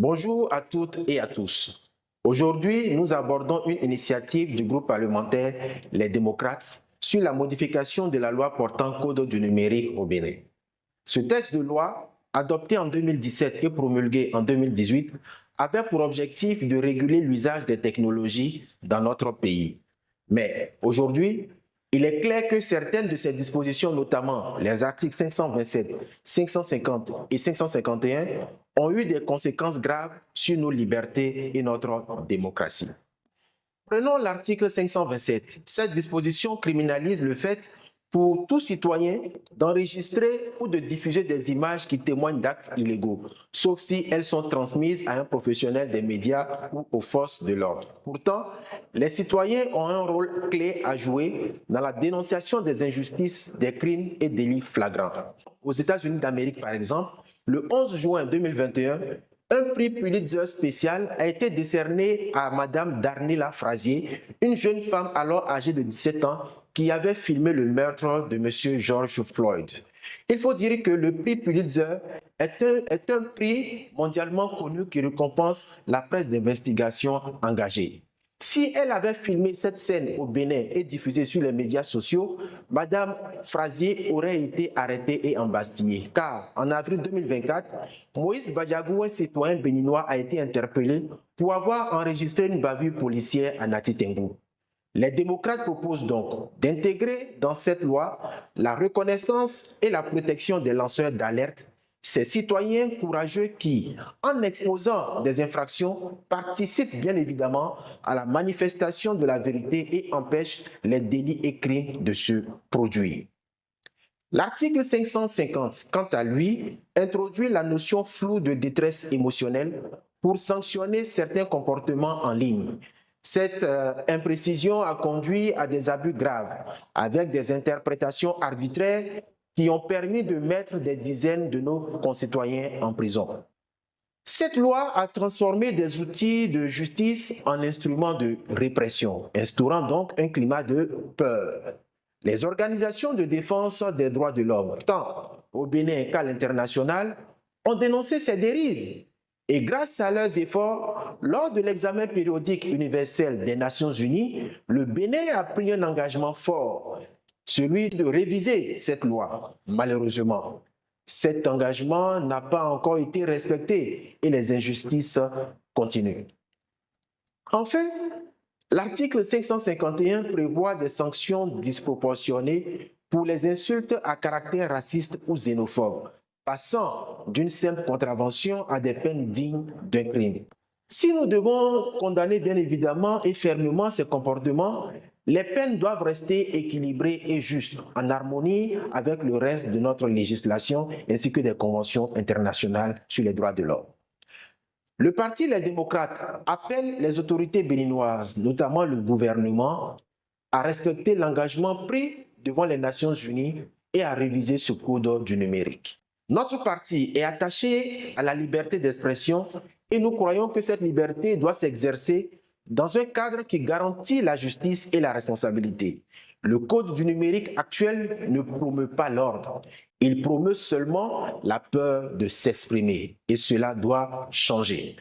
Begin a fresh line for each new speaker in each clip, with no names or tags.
Bonjour à toutes et à tous. Aujourd'hui, nous abordons une initiative du groupe parlementaire Les Démocrates sur la modification de la loi portant code du numérique au Bénin. Ce texte de loi, adopté en 2017 et promulgué en 2018, avait pour objectif de réguler l'usage des technologies dans notre pays. Mais aujourd'hui, il est clair que certaines de ces dispositions, notamment les articles 527, 550 et 551, ont eu des conséquences graves sur nos libertés et notre démocratie. Prenons l'article 527. Cette disposition criminalise le fait pour tout citoyen d'enregistrer ou de diffuser des images qui témoignent d'actes illégaux, sauf si elles sont transmises à un professionnel des médias ou aux forces de l'ordre. Pourtant, les citoyens ont un rôle clé à jouer dans la dénonciation des injustices, des crimes et délits flagrants. Aux États-Unis d'Amérique, par exemple, le 11 juin 2021, un prix Pulitzer spécial a été décerné à Madame Darnella Frazier, une jeune femme alors âgée de 17 ans qui avait filmé le meurtre de M. George Floyd. Il faut dire que le prix Pulitzer est un prix mondialement connu qui récompense la presse d'investigation engagée. Si elle avait filmé cette scène au Bénin et diffusée sur les médias sociaux, Madame Frazier aurait été arrêtée et embastillée. Car en avril 2024, Moïse Badiagou, un citoyen béninois, a été interpellé pour avoir enregistré une bavure policière à Nati Tengou. Les démocrates proposent donc d'intégrer dans cette loi la reconnaissance et la protection des lanceurs d'alerte, ces citoyens courageux qui, en exposant des infractions, participent bien évidemment à la manifestation de la vérité et empêchent les délits et crimes de se produire. L'article 550, quant à lui, introduit la notion floue de détresse émotionnelle pour sanctionner certains comportements en ligne. Cette imprécision a conduit à des abus graves, avec des interprétations arbitraires qui ont permis de mettre des dizaines de nos concitoyens en prison. Cette loi a transformé des outils de justice en instruments de répression, instaurant donc un climat de peur. Les organisations de défense des droits de l'homme, tant au Bénin qu'à l'international, ont dénoncé ces dérives. Et grâce à leurs efforts, lors de l'examen périodique universel des Nations Unies, le Bénin a pris un engagement fort, celui de réviser cette loi. Malheureusement, cet engagement n'a pas encore été respecté et les injustices continuent. Enfin, l'article 551 prévoit des sanctions disproportionnées pour les insultes à caractère raciste ou xénophobe, passant d'une simple contravention à des peines dignes d'un crime. Si nous devons condamner bien évidemment et fermement ces comportements, les peines doivent rester équilibrées et justes, en harmonie avec le reste de notre législation ainsi que des conventions internationales sur les droits de l'homme. Le Parti Les Démocrates appelle les autorités béninoises, notamment le gouvernement, à respecter l'engagement pris devant les Nations Unies et à réviser ce code du numérique. Notre parti est attaché à la liberté d'expression et nous croyons que cette liberté doit s'exercer dans un cadre qui garantit la justice et la responsabilité. Le code du numérique actuel ne promeut pas l'ordre. Il promeut seulement la peur de s'exprimer et cela doit changer.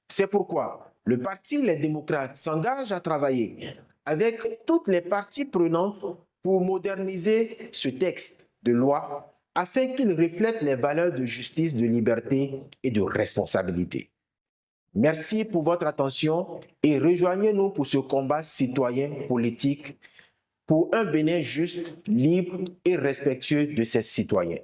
C'est pourquoi le Parti Les Démocrates s'engage à travailler avec toutes les parties prenantes pour moderniser ce texte de loi afin qu'il reflète les valeurs de justice, de liberté et de responsabilité. Merci pour votre attention et rejoignez-nous pour ce combat citoyen politique pour un Bénin juste, libre et respectueux de ses citoyens.